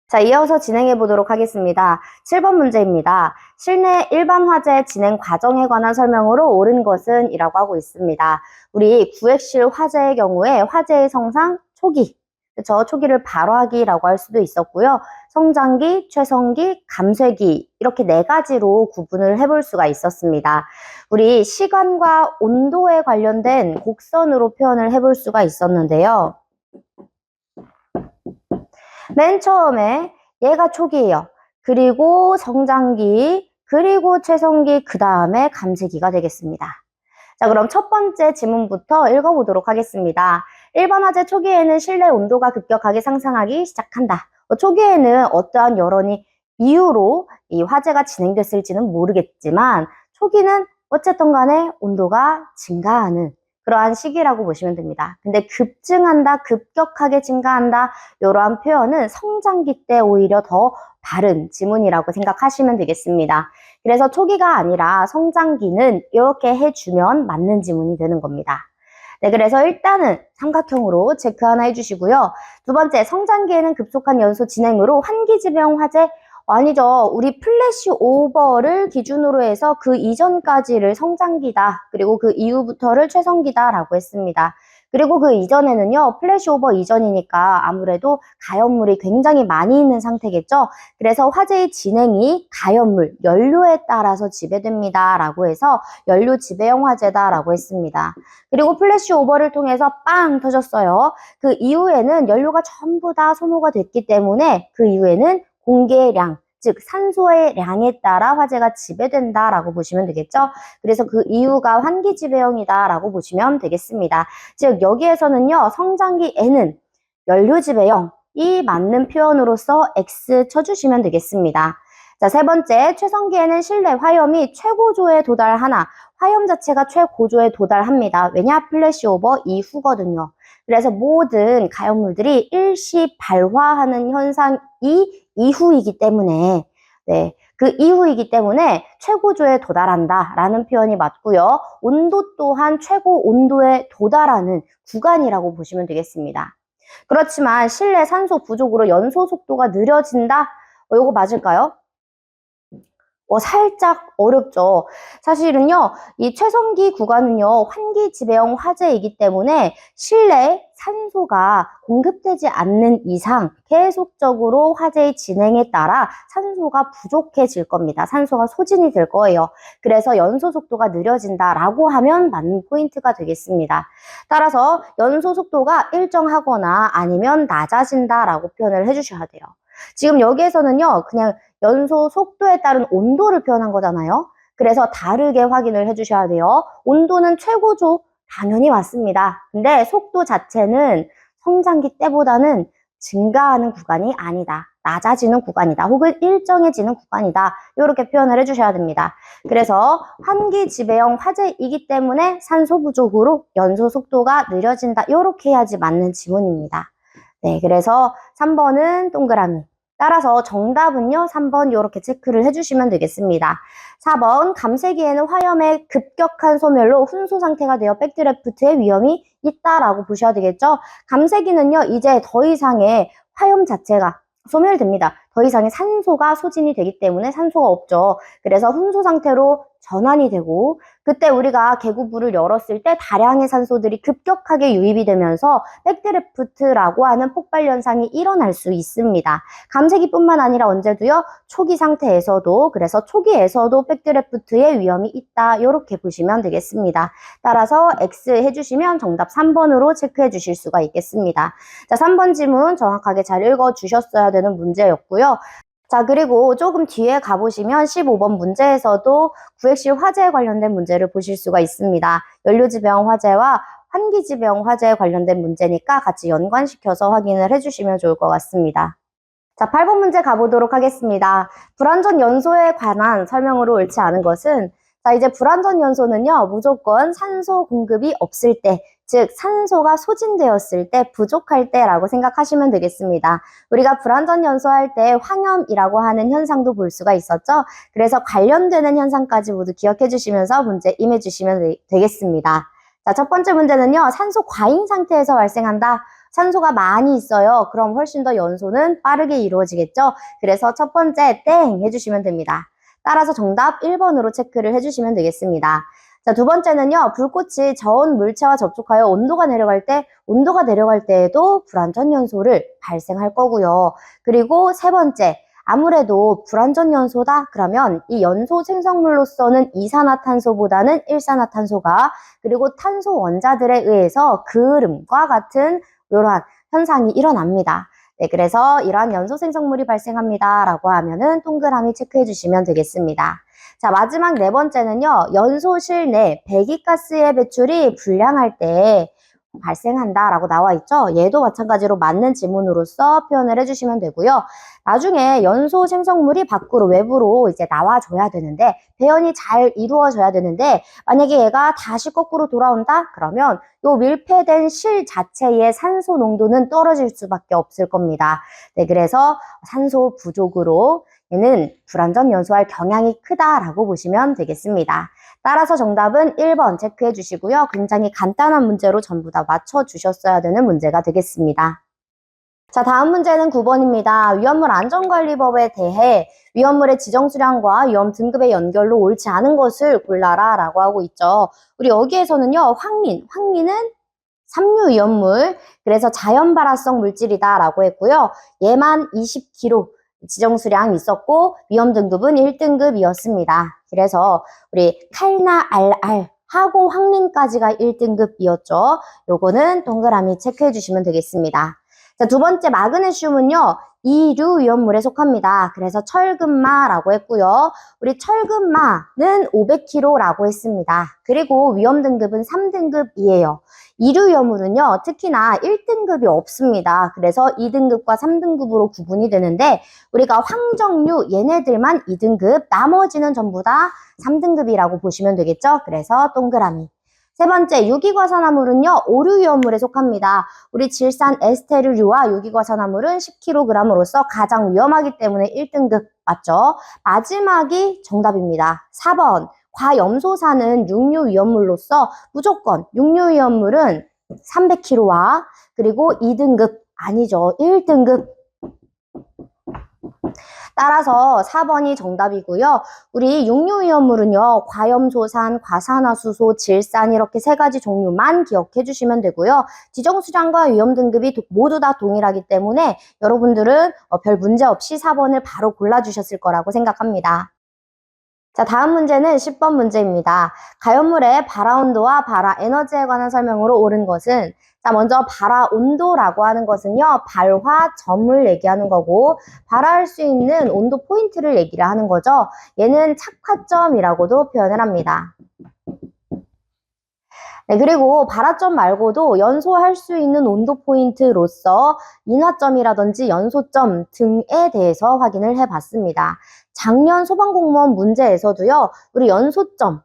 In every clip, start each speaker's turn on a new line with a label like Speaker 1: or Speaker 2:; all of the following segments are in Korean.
Speaker 1: 자, 이어서 진행해 보도록 하겠습니다. 7번 문제입니다. 실내 일반 화재 진행 과정에 관한 설명으로 옳은 것은 이라고 하고 있습니다. 우리 구획실 화재의 경우에 화재의 성상 초기, 그렇죠? 초기를 발화기라고 할 수도 있었고요. 성장기, 최성기, 감쇄기 이렇게 네 가지로 구분을 해볼 수가 있었습니다. 우리 시간과 온도에 관련된 곡선으로 표현을 해볼 수가 있었는데요. 맨 처음에 얘가 초기예요. 그리고 성장기, 그리고 최성기, 그 다음에 감쇄기가 되겠습니다. 자, 그럼 첫 번째 지문부터 읽어보도록 하겠습니다. 일반 화재 초기에는 실내 온도가 급격하게 상승하기 시작한다. 초기에는 어떠한 여론이 이유로 이 화재가 진행됐을지는 모르겠지만 초기는 어쨌든 간에 온도가 증가하는 그러한 시기라고 보시면 됩니다. 근데 급증한다, 급격하게 증가한다 이러한 표현은 성장기 때 오히려 더 바른 지문이라고 생각하시면 되겠습니다. 그래서 초기가 아니라 성장기는 이렇게 해주면 맞는 지문이 되는 겁니다. 네, 그래서 일단은 삼각형으로 체크 하나 해주시고요. 두 번째, 성장기에는 급속한 연소 진행으로 환기지병 화재 아니죠. 우리 플래시 오버를 기준으로 해서 그 이전까지를 성장기다. 그리고 그 이후부터를 최성기다라고 했습니다. 그리고 그 이전에는요. 플래시 오버 이전이니까 아무래도 가연물이 굉장히 많이 있는 상태겠죠. 그래서 화재의 진행이 가연물, 연료에 따라서 지배됩니다. 라고 해서 연료 지배형 화재다라고 했습니다. 그리고 플래시 오버를 통해서 빵 터졌어요. 그 이후에는 연료가 전부 다 소모가 됐기 때문에 그 이후에는 공개량, 즉 산소의 량에 따라 화재가 지배된다라고 보시면 되겠죠. 그래서 그 이유가 환기지배형이다라고 보시면 되겠습니다. 즉 여기에서는요. 성장기에는 연료지배형이 맞는 표현으로서 X 쳐주시면 되겠습니다. 자, 세 번째, 최성기에는 실내 화염이 최고조에 도달하나 화염 자체가 최고조에 도달합니다. 왜냐? 플래시오버 이후거든요. 그래서 모든 가연물들이 일시 발화하는 현상이 이후이기 때문에 그 이후이기 때문에 최고조에 도달한다라는 표현이 맞고요. 온도 또한 최고 온도에 도달하는 구간이라고 보시면 되겠습니다. 그렇지만 실내 산소 부족으로 연소 속도가 느려진다? 이거 맞을까요? 살짝 어렵죠. 사실은요, 이 최성기 구간은요, 환기지배형 화재이기 때문에 실내 산소가 공급되지 않는 이상 계속적으로 화재의 진행에 따라 산소가 부족해질 겁니다. 산소가 소진이 될 거예요. 그래서 연소 속도가 느려진다라고 하면 맞는 포인트가 되겠습니다. 따라서 연소 속도가 일정하거나 아니면 낮아진다라고 표현을 해주셔야 돼요. 지금 여기에서는요, 그냥 연소 속도에 따른 온도를 표현한 거잖아요. 그래서 다르게 확인을 해주셔야 돼요. 온도는 최고조 당연히 맞습니다. 근데 속도 자체는 성장기 때보다는 증가하는 구간이 아니다. 낮아지는 구간이다. 혹은 일정해지는 구간이다. 이렇게 표현을 해주셔야 됩니다. 그래서 환기지배형 화재이기 때문에 산소 부족으로 연소 속도가 느려진다. 이렇게 해야지 맞는 지문입니다. 네, 그래서 3번은 동그라미. 따라서 정답은요, 3번 이렇게 체크를 해주시면 되겠습니다. 4번, 감쇄기에는 화염의 급격한 소멸로 훈소 상태가 되어 백드래프트의 위험이 있다라고 보셔야 되겠죠? 감쇄기는요, 이제 더 이상의 화염 자체가 소멸됩니다. 더 이상의 산소가 소진이 되기 때문에 산소가 없죠. 그래서 훈소 상태로 전환이 되고 그때 우리가 개구부를 열었을 때 다량의 산소들이 급격하게 유입이 되면서 백드래프트라고 하는 폭발 현상이 일어날 수 있습니다. 감쇄기뿐만 아니라 언제도요. 초기 상태에서도 그래서 초기에서도 백드래프트의 위험이 있다. 이렇게 보시면 되겠습니다. 따라서 X 해주시면 정답 3번으로 체크해 주실 수가 있겠습니다. 자, 3번 지문 정확하게 잘 읽어주셨어야 되는 문제였고요. 자, 그리고 조금 뒤에 가보시면 15번 문제에서도 구획실 화재에 관련된 문제를 보실 수가 있습니다. 연료지배형 화재와 환기지배형 화재에 관련된 문제니까 같이 연관시켜서 확인을 해주시면 좋을 것 같습니다. 자, 8번 문제 가보도록 하겠습니다. 불완전 연소에 관한 설명으로 옳지 않은 것은 자, 이제 불완전 연소는요, 무조건 산소 공급이 없을 때, 즉 산소가 소진되었을 때, 부족할 때라고 생각하시면 되겠습니다. 우리가 불완전 연소할 때 황염이라고 하는 현상도 볼 수가 있었죠. 그래서 관련되는 현상까지 모두 기억해 주시면서 문제 임해 주시면 되겠습니다. 자, 첫 번째 문제는요, 산소 과잉 상태에서 발생한다. 산소가 많이 있어요. 그럼 훨씬 더 연소는 빠르게 이루어지겠죠? 그래서 첫 번째 땡 해주시면 됩니다. 따라서 정답 1번으로 체크를 해주시면 되겠습니다. 자, 두 번째는요. 불꽃이 저온 물체와 접촉하여 온도가 내려갈 때에도 불완전 연소를 발생할 거고요. 그리고 세 번째, 아무래도 불완전 연소다? 그러면 이 연소 생성물로서는 이산화탄소보다는 일산화탄소가 그리고 탄소 원자들에 의해서 그름과 같은 이러한 현상이 일어납니다. 네, 그래서 이러한 연소 생성물이 발생합니다. 라고 하면은 동그라미 체크해 주시면 되겠습니다. 자, 마지막 네 번째는요. 연소실 내 배기가스의 배출이 불량할 때 발생한다 라고 나와 있죠. 얘도 마찬가지로 맞는 지문으로서 표현을 해주시면 되고요. 나중에 연소 생성물이 밖으로 외부로 이제 나와줘야 되는데 배연이 잘 이루어져야 되는데 만약에 얘가 다시 거꾸로 돌아온다? 그러면 요 밀폐된 실 자체의 산소 농도는 떨어질 수밖에 없을 겁니다. 네, 그래서 산소 부족으로 얘는 불완전 연소할 경향이 크다라고 보시면 되겠습니다. 따라서 정답은 1번 체크해 주시고요. 굉장히 간단한 문제로 전부 다 맞춰 주셨어야 되는 문제가 되겠습니다. 자, 다음 문제는 9번입니다. 위험물 안전관리법에 대해 위험물의 지정수량과 위험 등급의 연결로 옳지 않은 것을 골라라 라고 하고 있죠. 우리 여기에서는요, 황린은 삼류 위험물, 그래서 자연발화성 물질이다 라고 했고요. 얘만 20kg 지정수량이 있었고 위험 등급은 1등급이었습니다. 그래서 우리 칼나 알알 하고 황린까지가 1등급이었죠. 요거는 동그라미 체크해 주시면 되겠습니다. 자, 두 번째 마그네슘은요. 2류 위험물에 속합니다. 그래서 철금마라고 했고요. 우리 철금마는 500kg라고 했습니다. 그리고 위험 등급은 3등급이에요. 2류 위험물은요. 특히나 1등급이 없습니다. 그래서 2등급과 3등급으로 구분이 되는데 우리가 황정류 얘네들만 2등급, 나머지는 전부 다 3등급이라고 보시면 되겠죠. 그래서 동그라미. 세 번째, 유기과산화물은요, 5류 위험물에 속합니다. 우리 질산 에스테르류와 유기과산화물은 10kg으로서 가장 위험하기 때문에 1등급 맞죠? 마지막이 정답입니다. 4번, 과염소산은 6류 위험물로서 무조건 6류 위험물은 300kg와 그리고 2등급 아니죠, 1등급. 따라서 4번이 정답이고요. 우리 육류 위험물은요. 과염소산, 과산화수소, 질산 이렇게 세 가지 종류만 기억해 주시면 되고요. 지정수량과 위험 등급이 모두 다 동일하기 때문에 여러분들은 별 문제 없이 4번을 바로 골라주셨을 거라고 생각합니다. 자, 다음 문제는 10번 문제입니다. 가연물의 발화온도와 발화에너지에 관한 설명으로 옳은 것은 자, 먼저 발화온도라고 하는 것은요, 발화점을 얘기하는 거고, 발화할 수 있는 온도 포인트를 얘기를 하는 거죠. 얘는 착화점이라고도 표현을 합니다. 네, 그리고 발화점 말고도 연소할 수 있는 온도 포인트로서 인화점이라든지 연소점 등에 대해서 확인을 해봤습니다. 작년 소방공무원 문제에서도요, 우리 연소점,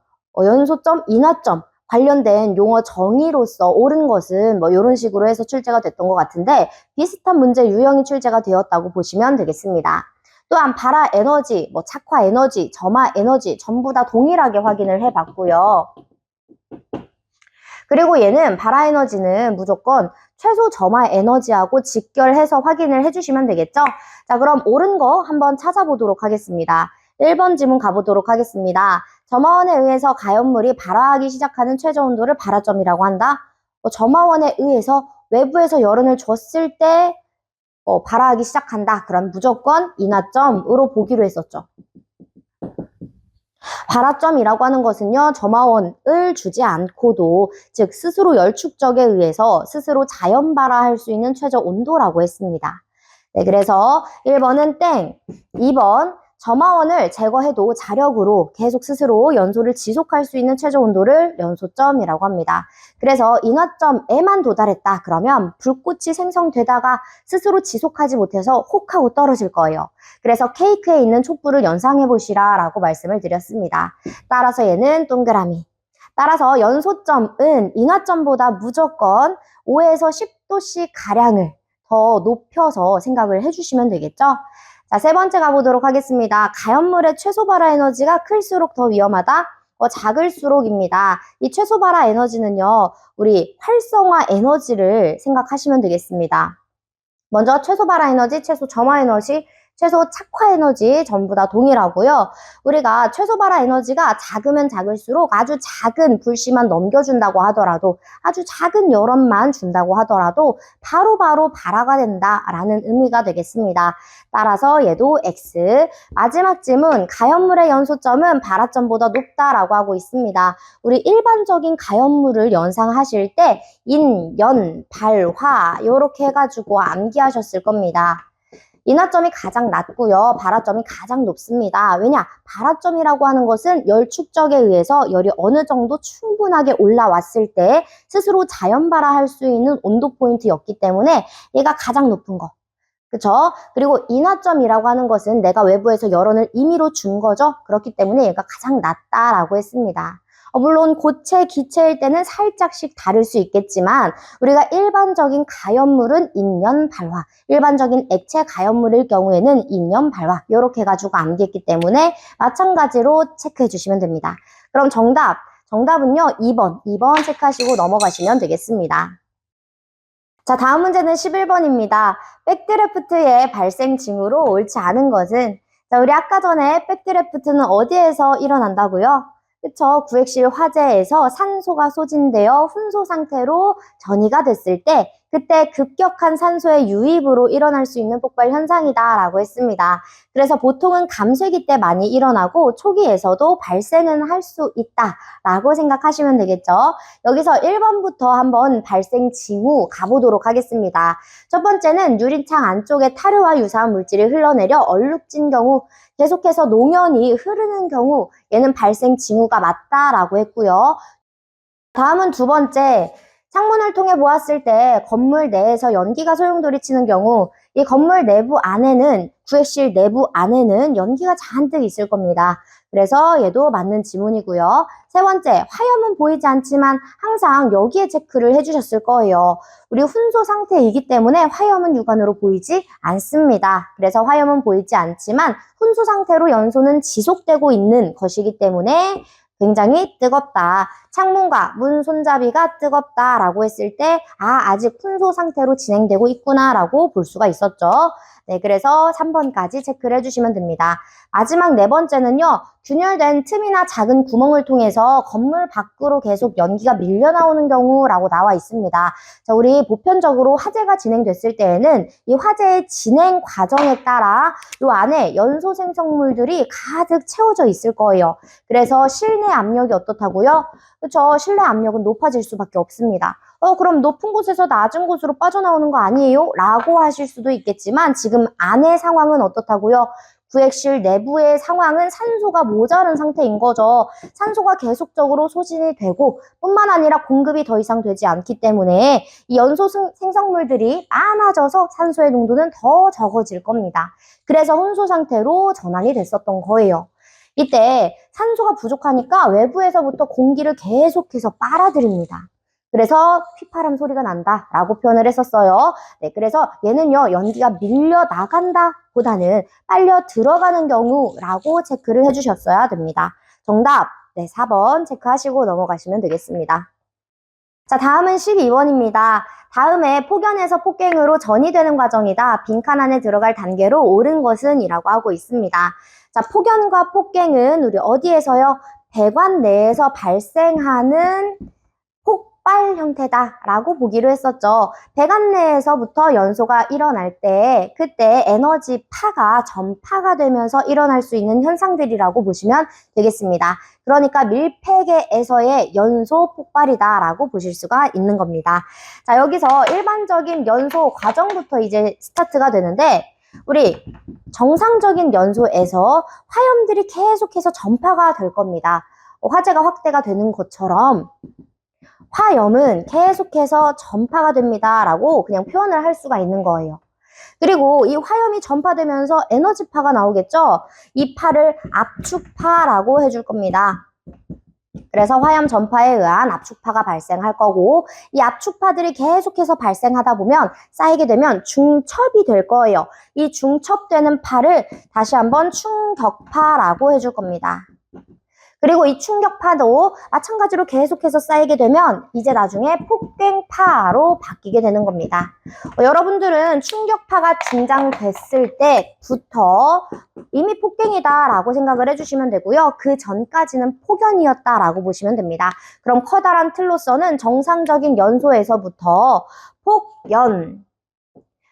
Speaker 1: 인화점 관련된 용어 정의로서 옳은 것은 뭐 이런 식으로 해서 출제가 됐던 것 같은데 비슷한 문제 유형이 출제가 되었다고 보시면 되겠습니다. 또한 발화 에너지, 착화 에너지, 점화 에너지 전부 다 동일하게 확인을 해봤고요. 그리고 얘는 발화 에너지는 무조건 최소 점화 에너지하고 직결해서 확인을 해주시면 되겠죠? 자, 그럼 옳은 거 한번 찾아보도록 하겠습니다. 1번 지문 가보도록 하겠습니다. 점화원에 의해서 가연물이 발화하기 시작하는 최저 온도를 발화점이라고 한다. 점화원에 의해서 외부에서 열원을 줬을 때 발화하기 시작한다. 그럼 무조건 인화점으로 보기로 했었죠. 발화점이라고 하는 것은요, 점화원을 주지 않고도, 즉 스스로 열축적에 의해서 스스로 자연 발화할 수 있는 최저 온도라고 했습니다. 네, 그래서 1번은 땡, 2번 점화원을 제거해도 자력으로 계속 스스로 연소를 지속할 수 있는 최저 온도를 연소점이라고 합니다. 그래서 인화점에만 도달했다 그러면 불꽃이 생성되다가 스스로 지속하지 못해서 혹 하고 떨어질 거예요. 그래서 케이크에 있는 촛불을 연상해 보시라 라고 말씀을 드렸습니다. 따라서 얘는 동그라미. 따라서 연소점은 인화점보다 무조건 5에서 10도씨 가량을 더 높여서 생각을 해주시면 되겠죠? 자, 세 번째 가보도록 하겠습니다. 가연물의 최소 발화 에너지가 클수록 더 위험하다? 작을수록입니다. 이 최소 발화 에너지는요, 우리 활성화 에너지를 생각하시면 되겠습니다. 먼저 최소 발화 에너지, 최소 점화 에너지, 최소 착화 에너지 전부 다 동일하고요. 우리가 최소 발화 에너지가 작으면 작을수록 아주 작은 불씨만 넘겨준다고 하더라도, 아주 작은 열원만 준다고 하더라도 바로바로 발화가 된다라는 의미가 되겠습니다. 따라서 얘도 X. 마지막 질문, 가연물의 연소점은 발화점보다 높다라고 하고 있습니다. 우리 일반적인 가연물을 연상하실 때 인, 연, 발, 화 이렇게 해가지고 암기하셨을 겁니다. 인화점이 가장 낮고요. 발화점이 가장 높습니다. 왜냐? 발화점이라고 하는 것은 열 축적에 의해서 열이 어느 정도 충분하게 올라왔을 때 스스로 자연 발화할 수 있는 온도 포인트였기 때문에 얘가 가장 높은 거. 그쵸? 그리고 인화점이라고 하는 것은 내가 외부에서 열원을 임의로 준 거죠. 그렇기 때문에 얘가 가장 낮다라고 했습니다. 물론 고체, 기체일 때는 살짝씩 다를 수 있겠지만 우리가 일반적인 가연물은 인연, 발화, 일반적인 액체 가연물일 경우에는 인연, 발화 이렇게 해가지고 암기했기 때문에 마찬가지로 체크해 주시면 됩니다. 그럼 정답은요 2번 체크하시고 넘어가시면 되겠습니다. 자, 다음 문제는 11번입니다. 백드래프트의 발생 징후로 옳지 않은 것은, 자, 우리 아까 전에 백드래프트는 어디에서 일어난다고요? 그쵸? 구액실 화재에서 산소가 소진되어 훈소 상태로 전이가 됐을 때 그때 급격한 산소의 유입으로 일어날 수 있는 폭발 현상이다라고 했습니다. 그래서 보통은 감쇄기 때 많이 일어나고 초기에서도 발생은 할 수 있다라고 생각하시면 되겠죠. 여기서 1번부터 한번 발생 징후 가보도록 하겠습니다. 첫 번째는 유리창 안쪽에 타르와 유사한 물질이 흘러내려 얼룩진 경우, 계속해서 농연이 흐르는 경우 얘는 발생 징후가 맞다라고 했고요. 다음은 두 번째, 창문을 통해 보았을 때 건물 내에서 연기가 소용돌이치는 경우 이 건물 내부 안에는, 구액실 내부 안에는 연기가 잔뜩 있을 겁니다. 그래서 얘도 맞는 지문이고요. 세 번째, 화염은 보이지 않지만 항상 여기에 체크를 해주셨을 거예요. 우리 훈소 상태이기 때문에 화염은 육안으로 보이지 않습니다. 그래서 화염은 보이지 않지만 훈소 상태로 연소는 지속되고 있는 것이기 때문에 굉장히 뜨겁다. 창문과 문 손잡이가 뜨겁다라고 했을 때 아직 훈소 상태로 진행되고 있구나라고 볼 수가 있었죠. 네, 그래서 3번까지 체크를 해주시면 됩니다. 마지막 네 번째는요. 균열된 틈이나 작은 구멍을 통해서 건물 밖으로 계속 연기가 밀려나오는 경우라고 나와 있습니다. 자, 우리 보편적으로 화재가 진행됐을 때에는 이 화재의 진행 과정에 따라 이 안에 연소 생성물들이 가득 채워져 있을 거예요. 그래서 실내 압력이 어떻다고요? 그렇죠. 실내 압력은 높아질 수밖에 없습니다. 그럼 높은 곳에서 낮은 곳으로 빠져나오는 거 아니에요? 라고 하실 수도 있겠지만 지금 안의 상황은 어떻다고요? 구액실 내부의 상황은 산소가 모자른 상태인 거죠. 산소가 계속적으로 소진이 되고 뿐만 아니라 공급이 더 이상 되지 않기 때문에 이 연소 생성물들이 많아져서 산소의 농도는 더 적어질 겁니다. 그래서 혼소 상태로 전환이 됐었던 거예요. 이때 산소가 부족하니까 외부에서부터 공기를 계속해서 빨아들입니다. 그래서 휘파람 소리가 난다 라고 표현을 했었어요. 네, 그래서 얘는요 연기가 밀려 나간다 보다는 빨려 들어가는 경우라고 체크를 해주셨어야 됩니다. 정답, 네, 4번 체크하시고 넘어가시면 되겠습니다. 자, 다음은 12번입니다. 다음에 폭연에서 폭갱으로 전이되는 과정이다. 빈칸 안에 들어갈 단계로 옳은 것은 이라고 하고 있습니다. 자, 폭연과 폭갱은 우리 어디에서요? 배관 내에서 발생하는 폭발 형태다라고 보기로 했었죠. 배관 내에서부터 연소가 일어날 때 그때 에너지파가 전파가 되면서 일어날 수 있는 현상들이라고 보시면 되겠습니다. 그러니까 밀폐계에서의 연소 폭발이다라고 보실 수가 있는 겁니다. 자, 여기서 일반적인 연소 과정부터 이제 스타트가 되는데 우리 정상적인 연소에서 화염들이 계속해서 전파가 될 겁니다. 화재가 확대가 되는 것처럼 화염은 계속해서 전파가 됩니다 라고 그냥 표현을 할 수가 있는 거예요. 그리고 이 화염이 전파되면서 에너지파가 나오겠죠? 이 파를 압축파라고 해줄 겁니다. 그래서 화염 전파에 의한 압축파가 발생할 거고 이 압축파들이 계속해서 발생하다 보면 쌓이게 되면 중첩이 될 거예요. 이 중첩되는 파를 다시 한번 충격파라고 해줄 겁니다. 그리고 이 충격파도 마찬가지로 계속해서 쌓이게 되면 이제 나중에 폭갱파로 바뀌게 되는 겁니다. 여러분들은 충격파가 긴장됐을 때부터 이미 폭갱이다라고 생각을 해주시면 되고요. 그 전까지는 폭연이었다라고 보시면 됩니다. 그럼 커다란 틀로서는 정상적인 연소에서부터 폭연,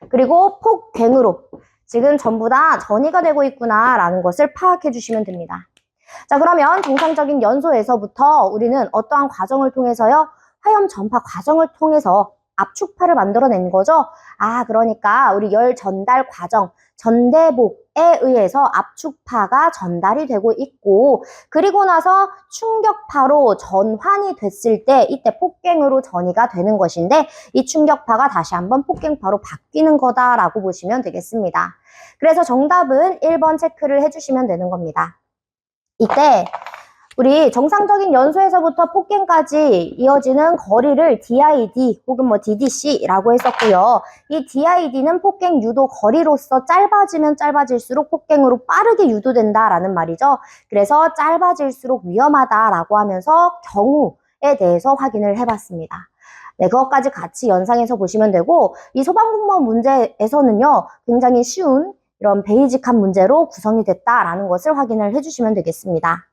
Speaker 1: 그리고 폭갱으로 지금 전부 다 전이가 되고 있구나라는 것을 파악해 주시면 됩니다. 자, 그러면 정상적인 연소에서부터 우리는 어떠한 과정을 통해서요? 화염 전파 과정을 통해서 압축파를 만들어낸 거죠. 아, 그러니까 우리 열 전달 과정, 전대복에 의해서 압축파가 전달이 되고 있고, 그리고 나서 충격파로 전환이 됐을 때 이때 폭갱으로 전이가 되는 것인데, 이 충격파가 다시 한번 폭갱파로 바뀌는 거다라고 보시면 되겠습니다. 그래서 정답은 1번 체크를 해주시면 되는 겁니다. 이때 우리 정상적인 연소에서부터 폭갱까지 이어지는 거리를 DID 혹은 뭐 DDC라고 했었고요. 이 DID는 폭갱 유도 거리로서 짧아지면 짧아질수록 폭갱으로 빠르게 유도된다라는 말이죠. 그래서 짧아질수록 위험하다라고 하면서 경우에 대해서 확인을 해봤습니다. 네, 그것까지 같이 연상해서 보시면 되고, 이 소방공무원 문제에서는요, 굉장히 쉬운 이런 베이직한 문제로 구성이 됐다라는 것을 확인을 해주시면 되겠습니다.